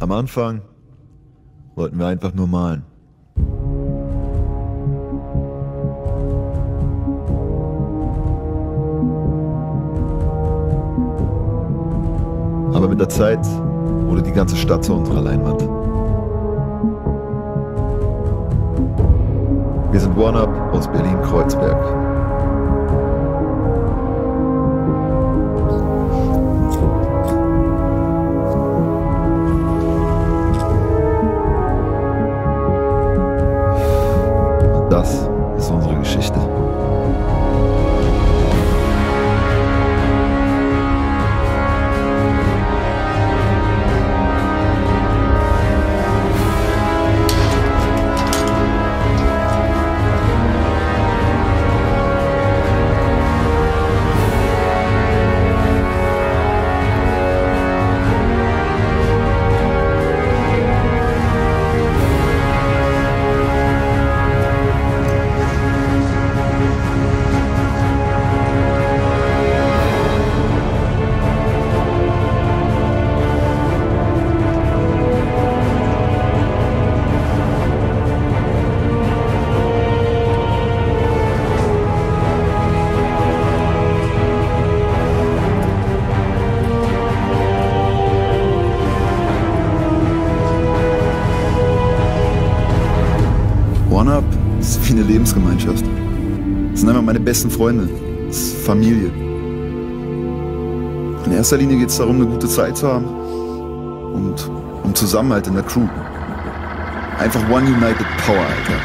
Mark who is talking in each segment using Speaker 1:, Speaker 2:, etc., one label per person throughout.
Speaker 1: Am Anfang wollten wir einfach nur malen. Aber mit der Zeit wurde die ganze Stadt zu unserer Leinwand. Wir sind One-Up aus Berlin-Kreuzberg. Das ist unsere Geschichte. One-Up ist wie eine Lebensgemeinschaft. Das sind einfach meine besten Freunde. Das ist Familie. In erster Linie geht es darum, eine gute Zeit zu haben und um Zusammenhalt in der Crew. Einfach One United Power, Alter.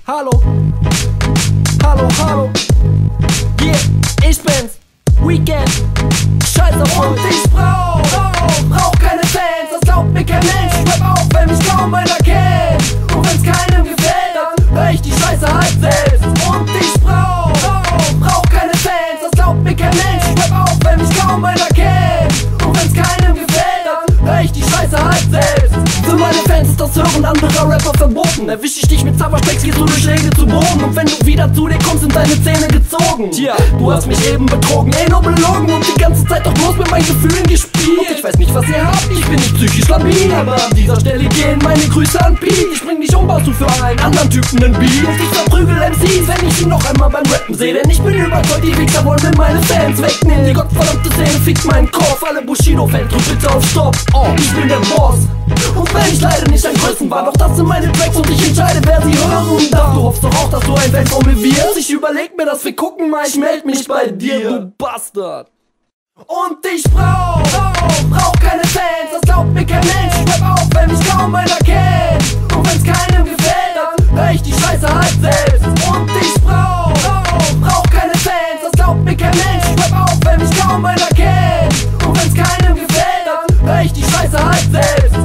Speaker 2: Hallo, hallo, hallo, yeah, ich bin's, Weekend, scheiß auf und ich brauch keine Fans, das glaubt mir kein Mensch, ich rap auf, wenn mich kaum einer kennt, und wenn's keinem gefällt, dann hör ich die Scheiße halt selbst, und ich brauch keine Fans, das glaubt mir kein Mensch, ich rap auf, wenn mich kaum einer kennt, und wenn's keinem gefällt, dann hör ich die Scheiße halt selbst. Für meine Fans ist das Hören anderer Rapper verboten. Erwisch ich dich mit Zauberspecs, gehst du durch Schläge zu Boden. Und wenn du wieder zu dir kommst, sind deine Zähne gezogen. Tja, du hast mich eben betrogen, nur belogen. Und die ganze Zeit doch bloß mit meinen Gefühlen gespielt. Und ich weiß nicht, was ihr habt, ich bin nicht psychisch labil. Aber an dieser Stelle gehen meine Grüße an Pete. Ich bring dich um, baust du für einen anderen Typen einen Beat. Und ich verprügel MCs, wenn ich ihn noch einmal beim Rappen sehe. Denn ich bin überzeugt, die Wichser wollen mir meine Fans wegnehmen. Die gottverdammte Szene fickt meinen Kopf. Alle Bushido-Fans, drück bitte auf Stopp. Oh, ich bin der Boss. Und wenn ich leider nicht ein Größen war, doch das sind meine Tracks und ich entscheide, wer sie hören darf. Du hoffst doch auch, dass du ein Fan von mir wirst. Ich überleg mir das, wir gucken mal, ich meld mich bei dir, du Bastard. Und ich brauch keine Fans, das glaubt mir kein Mensch. Ich rap auf, wenn mich kaum einer kennt. Und wenn's keinem gefällt, dann hör ich die Scheiße halt selbst. Und ich brauch keine Fans, das glaubt mir kein Mensch. Ich rap auf, wenn mich kaum einer kennt. Und wenn's keinem gefällt, dann hör ich die Scheiße halt selbst.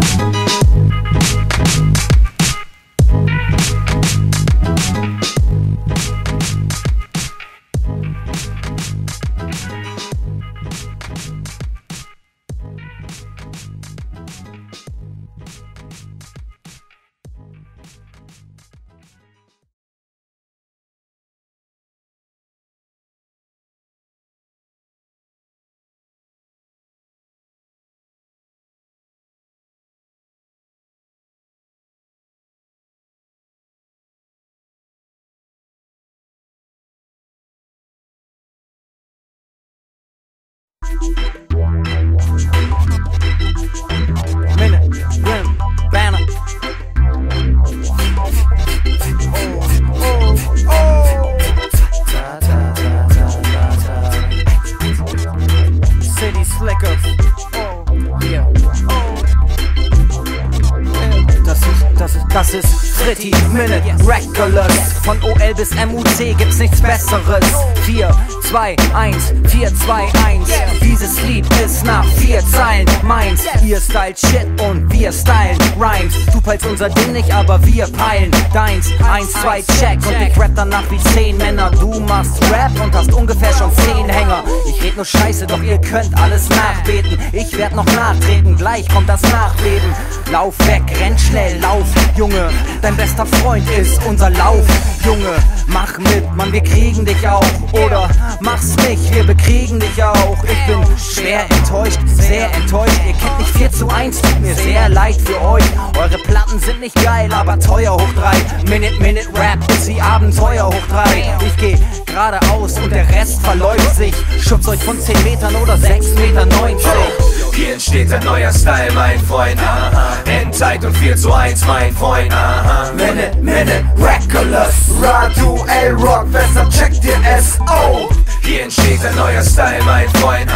Speaker 3: ist Fritty Minute Reckless. Von OL bis MUC gibt's nichts Besseres. 4, 2, 1, 4, 2, 1. Dieses Lied ist nach 4 Zeilen meins. Ihr stylt Shit und wir stylen Rhymes. Du peilst unser Ding nicht, aber wir peilen deins. 1, 2, check und ich rap danach wie 10 Männer. Du machst Rap und hast ungefähr schon 10 Hänger. Ich red nur Scheiße, doch ihr könnt alles nachbeten. Ich werd noch nachtreten, gleich kommt das Nachleben. Lauf weg, renn schnell, lauf, Junge. Dein bester Freund ist unser Lauf, Junge. Mach mit, Mann, wir kriegen dich auch. Oder mach's nicht, wir bekriegen dich auch. Ich bin schwer enttäuscht, sehr enttäuscht. Ihr kennt nicht 4 zu 1, tut mir sehr leid für euch. Eure Platten sind nicht geil, aber teuer hoch 3. Minute Rap ist wie Abenteuer hoch 3. Ich geh geradeaus und der Rest verläuft sich. Schubst euch von 10 Metern oder 6,90 Meter.
Speaker 4: Hier entsteht ein neuer Style, mein Freund. Endzeit und 4 zu 1, mein Freund.
Speaker 2: Minute Reckless. Radu L-Rock, besser checkt ihr es. Oh!
Speaker 4: Hier entsteht ein neuer Style, mein Freund.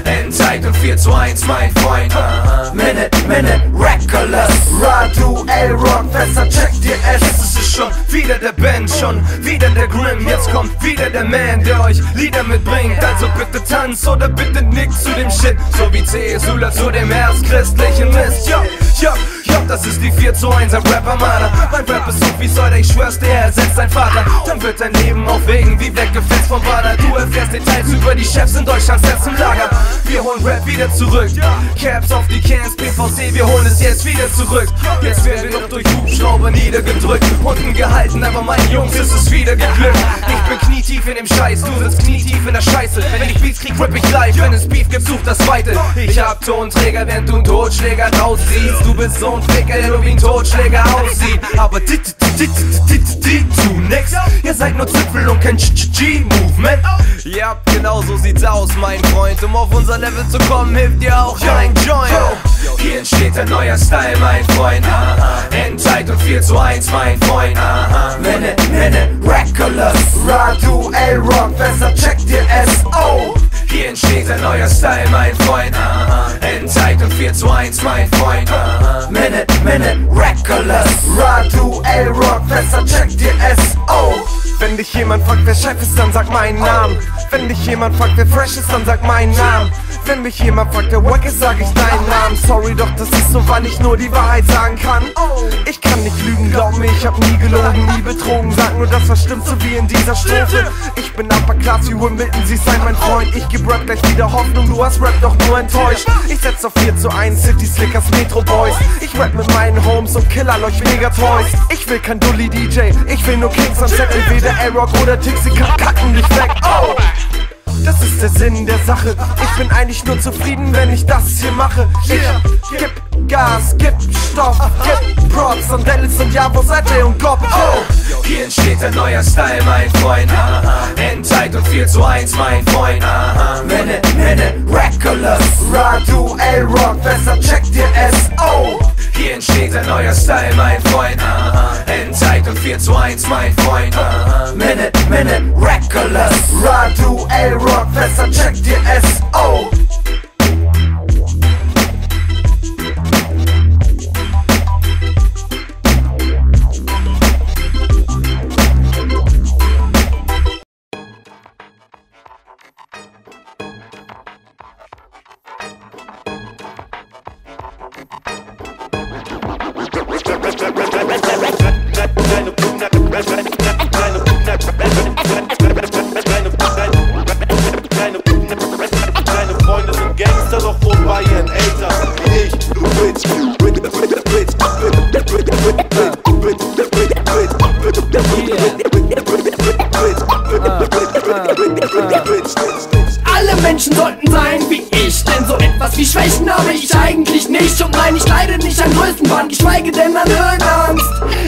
Speaker 4: Endzeit und 4 zu 1, mein Freund.
Speaker 2: Minute Reckless. Radu L-Rock, besser checkt ihr es.
Speaker 4: Es ist schon wieder der Band, schon wieder der Grimm. Jetzt kommt wieder der Man, der euch Lieder mitbringt. Also bitte tanz oder bitte nix zu dem Shit. So wie C.S.Ulla zu dem erzchristlichen Mist. Yo, das ist die 4 zu 1er Rapper-Mana. Mein Rap ist so wie Säuder, ich schwör's dir, er ersetzt dein Vater. Dann wird dein Leben aufwegen wie weggefetzt vom Bader. Du erfährst Details über die Chefs in Deutschlands letztem Lager. Wir holen Rap wieder zurück. Caps auf die Cans, PVC, wir holen es jetzt wieder zurück. Jetzt werden wir noch durch Hubschrauber niedergedrückt. Unten gehalten, aber meinen Jungs ist es wieder geglückt. Ich bin knietief in dem Scheiß, du sitzt knietief in der Scheiße. Wenn ich Beats krieg, rap ich live, wenn es Beef gibt, such das Zweite. Ich hab Tonträger, während du einen Totschläger rausziehst. Du bist so ein Ficker, der nur wie ein Totschläger aussieht. Aber du nix, ihr seid nur Zipfel und kein G-Movement. Ja, genau so sieht's aus, mein Freund. Um auf unser Level zu kommen, hilft dir auch ein Joint. Hier entsteht ein neuer Style, mein Freund. Endzeit und 4 zu 1, mein Freund.
Speaker 2: Minute Reckless. Radu L-Rock, besser checkt ihr es. Oh!
Speaker 4: Hier entsteht ein neuer Style, mein Freund. Endzeit und 4 zu 1, mein Freund.
Speaker 2: Minute Reckless. Radu L-Rock, besser checkt ihr es. Oh!
Speaker 5: Wenn dich jemand fragt, wer Chef ist, dann sag meinen Namen. Wenn dich jemand fragt, wer fresh ist, dann sag meinen Namen. Wenn mich jemand fragt, wer wack ist, sag ich deinen Namen. Sorry, doch das ist so, weil ich nur die Wahrheit sagen kann. Ich kann nicht lügen, glaub mir, ich hab nie gelogen, nie betrogen. Sag nur das, was stimmt, so wie in dieser Strophe. Ich bin Upper Class wie Wimbledon, sie sei mein Freund. Ich geb Rap gleich wieder Hoffnung, du hast Rap doch nur enttäuscht. Ich setz auf 4 zu 1, City Slickers, Metro Boys. Ich rap mit meinen Homes und killer euch Megatoys. Ich will kein Dully DJ, ich will nur Kings am Set. Entweder A-Rock oder Tixi kacken dich weg. Oh! Das ist der Sinn der Sache. Ich bin eigentlich nur zufrieden, wenn ich das hier mache. Ich gib Gas, gib Stoff, gib Props an Dallas und ja, wo seid ihr und Gott? Oh!
Speaker 4: Hier entsteht ein neuer Style, mein Freund. Endzeit und 4 zu 1, mein Freund.
Speaker 2: Minute Reckless. Radu L-Rock, besser checkt ihr es. Oh!
Speaker 4: Hier entsteht ein neuer Style, mein Freund. Endzeit und 4 zu 1, mein Freund.
Speaker 2: Minute Reckless. Radu L-Rock, besser checkt ihr es. Oh!
Speaker 6: Deine Freunde sind Gangster, doch wohnen bei ihren Eltern. Wie ich,
Speaker 2: Alle Menschen sollten sein wie ich, denn so etwas wie Schwächen habe ich eigentlich nicht. Und nein, ich leide nicht an Größenwahn, geschweige denn an Höhenangst,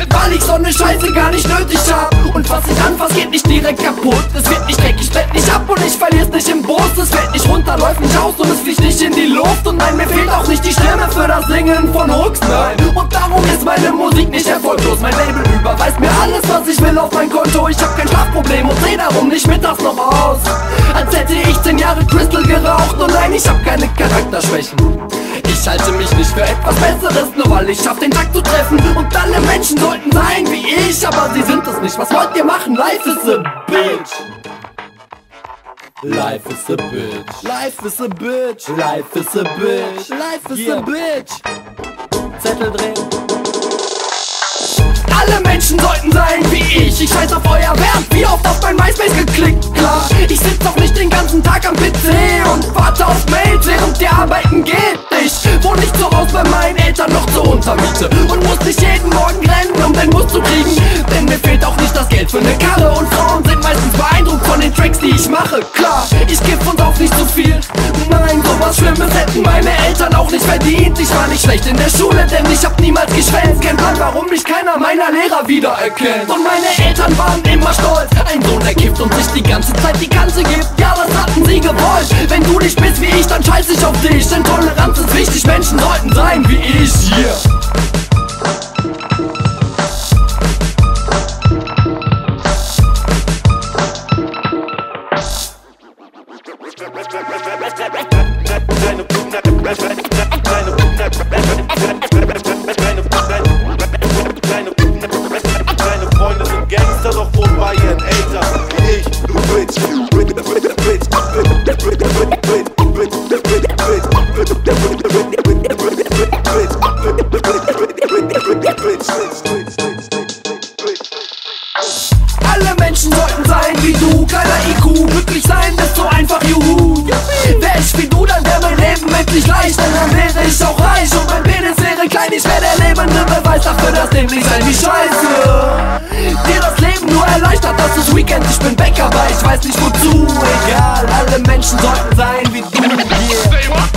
Speaker 2: weil ich so eine Scheiße gar nicht nötig hab. Und was ich anfass, geht nicht direkt kaputt. Es wird nicht dreckig, bett nicht ab und ich verlier's nicht im Bus. Es fällt nicht runter, läuft nicht aus und es fliegt nicht in die Luft. Und nein, mir fehlt auch nicht die Stimme für das Singen von Hooks, nein. Und darum ist meine Musik nicht erfolglos. Mein Label überweist mir alles, was ich will auf mein Konto. Ich hab kein Schlafproblem und seh darum nicht mittags noch aus, als hätte ich 10 Jahre Crystal geraucht. Und nein, ich hab keine Charakterschwächen. Ich halte mich nicht für etwas Besseres, nur weil ich schaff den Takt zu treffen. Und alle Menschen sollten sein wie ich, aber sie sind es nicht. Was wollt ihr machen? Life is a bitch. Life is a bitch. Life is a bitch. Life is a bitch. Life is a bitch. Zettel drehen. Alle Menschen sollten sein wie ich scheiß auf euer Wert, wie oft auf mein MySpace geklickt, klar. Ich sitz doch nicht den ganzen Tag am PC und warte auf Mails, während ihr arbeiten geht. Ich wohne nicht zu Hause bei meinen Eltern noch zur Untermiete und muss nicht jeden Morgen rennen, um den Bus zu kriegen. Denn mir fehlt auch nicht das Geld für ne Karre und Frauen sind meistens beeindruckt von den Tracks, die ich mache. Klar, ich kiff und auch nicht zu viel. Nein, sowas Schlimmes hätten meine Eltern auch nicht verdient. Ich war nicht schlecht in der Schule, denn ich hab niemals geschwänzt. Kein Plan, warum mich keiner meiner Lehrer wiedererkennt. Und meine Eltern waren immer stolz. Ein Sohn, der kifft und sich die ganze Zeit die Kante gibt. Ja, das hatten sie gewollt. Wenn du nicht bist wie ich, dann scheiß ich auf dich. Denn Toleranz ist wichtig, Menschen sollten sein wie ich. Yeah.
Speaker 6: Deine Freunde sind Gangster, doch wohl bei ihren Eltern. Ich, du Bitch,
Speaker 2: Alle Menschen sollten sein wie du, kleiner IQ, glücklich sein ist so einfach, juhu. Wär ich wie du, dann wär mein Leben endlich leicht, denn dann wäre ich auch reich und mein Penis wäre klein, ich wär der lebende Beweis dafür, dass dem nicht sein wie scheiße. Dir das Leben nur erleichtert, das ist Weekend, ich bin Bäcker, aber ich weiß nicht wozu. Egal, alle Menschen sollten sein wie du, yeah.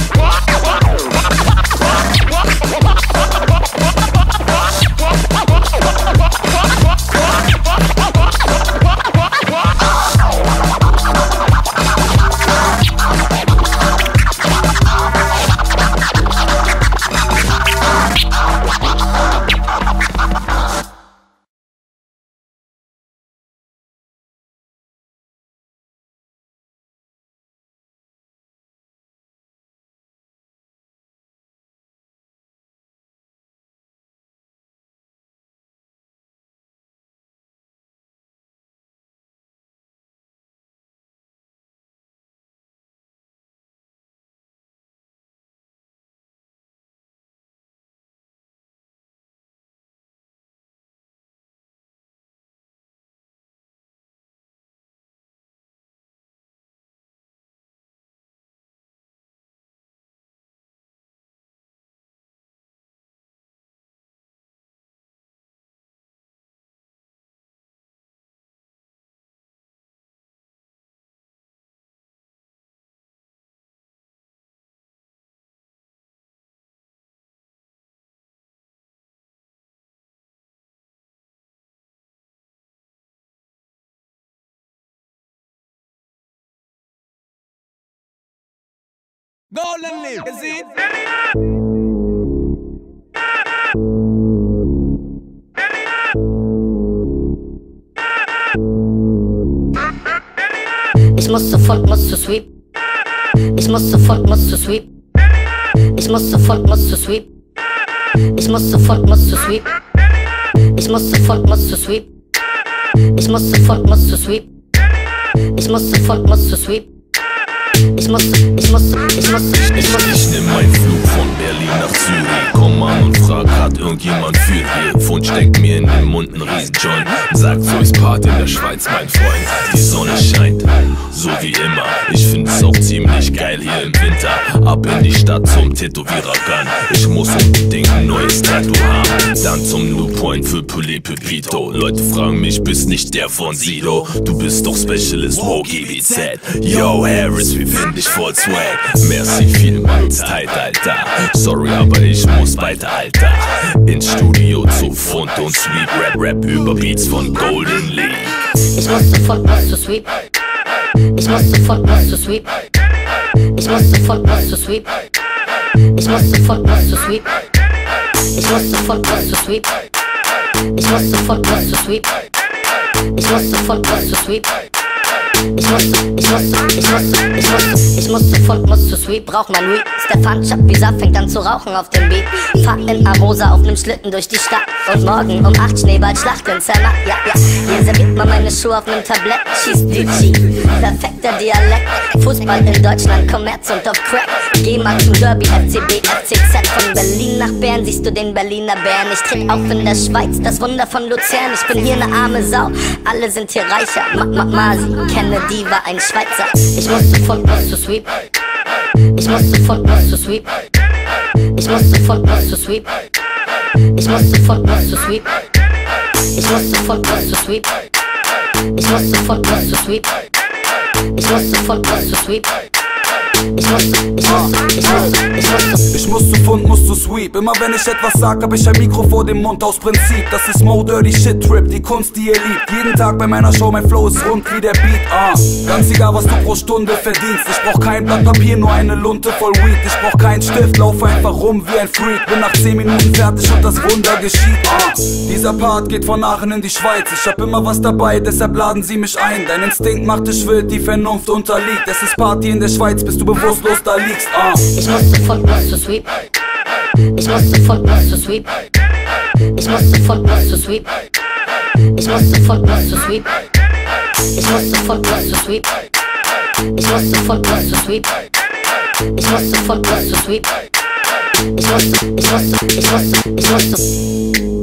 Speaker 7: Golden Live, you see?
Speaker 8: Ich muss sofort, musst du sweep. Ich muss sofort, musst du sweep. Ich muss sofort, musst du sweep. Ich muss sofort, musst du sweep. Ich muss sofort, musst du sweep. Ich muss sofort, musst du sweep. Ich muss sofort, musst du sweep. Ich
Speaker 9: nehm meinen Flug von Berlin nach Zürich. Komm an und frag, hat irgendjemand für hier? Pfund steckt mir in den Mund ein Riesenjoint. Sagt so ist Part in der Schweiz, mein Freund. Die Sonne scheint, so wie immer. Ich find's auch ziemlich geil hier im Winter. Ab in die Stadt zum Tätowierer-Gun. Ich muss unbedingt ein neues Tattoo haben. Dann zum New Point für Poulet Pepito. Leute fragen mich, bist nicht der von Sido? Du bist doch Specialist, wow, GBZ. Yo, Harris, wir finden dich voll Swag. Merci vielmals, tight, Alter. Sorry, aber ich muss weiter, Alter. Ins Studio zu Fund und Sweep. Rap über Beats von Golden League.
Speaker 8: Ich muss sofort, musst du sweep. Ich muss sofort, musst du sweep. Ich muss sofort, musst du sweep. Ich muss sofort, musst du sweep. Ich muss sofort, musst du sweep. Ich muss sofort, musst du sweep. Ich muss sofort, musst du sweep. Ich muss sofort, musst du sweep. Brauch mein Re. der Pfandshop, Visa fängt an zu rauchen auf dem Beat. Fahr in Arosa auf nem Schlitten durch die Stadt. Und morgen um 8 Schneeballschlacht in Zermatt. Ja, hier serviert man meine Schuhe auf nem Tablett. Schießt Gucci, perfekter Dialekt. Fußball in Deutschland, Kommerz und auf Crack. Geh mal zum Derby, FCB, FCZ. Von Berlin nach Bern siehst du den Berliner Bären. Ich tritt auf in der Schweiz, das Wunder von Luzern. Ich bin hier ne arme Sau, alle sind hier reicher. Masi, Kennedy war ein Schweizer. Ich musste von Bus zu Sweep. Ich musste von Bus zu Sweep. Ich musste von Bus zu Sweep. Ich musste von Bus zu Sweep. Ich musste von Bus zu Sweep. Ich musste von Bus zu Sweep. Ich musste von Bus zu Sweep.
Speaker 7: Ich muss zu Fund, muss zu Sweep. Immer wenn ich etwas sag, hab ich ein Mikro vor dem Mund aus Prinzip. Das ist Mo Dirty Shit Trip, die Kunst, die ihr liebt. Jeden Tag bei meiner Show, mein Flow ist rund wie der Beat. Ganz egal, was du pro Stunde verdienst. Ich brauch kein Blatt Papier, nur eine Lunte voll Weed. Ich brauch keinen Stift, laufe einfach rum wie ein Freak. Bin nach 10 Minuten fertig und das Wunder geschieht. Dieser Part geht von Aachen in die Schweiz. Ich hab immer was dabei, deshalb laden sie mich ein. Dein Instinkt macht dich wild, die Vernunft unterliegt. Es ist Party in der Schweiz, bis du bewusstlos da liegst.
Speaker 8: Ich musste von Bus zu Sweep. Ich musste von Bus zu Sweep. Ich musste von Bus zu Sweep. Ich musste von Bus zu Sweep. Ich musste von Bus zu Sweep. Ich musste von Bus zu Sweep. Ich musste von Bus zu Sweep. Ich musste.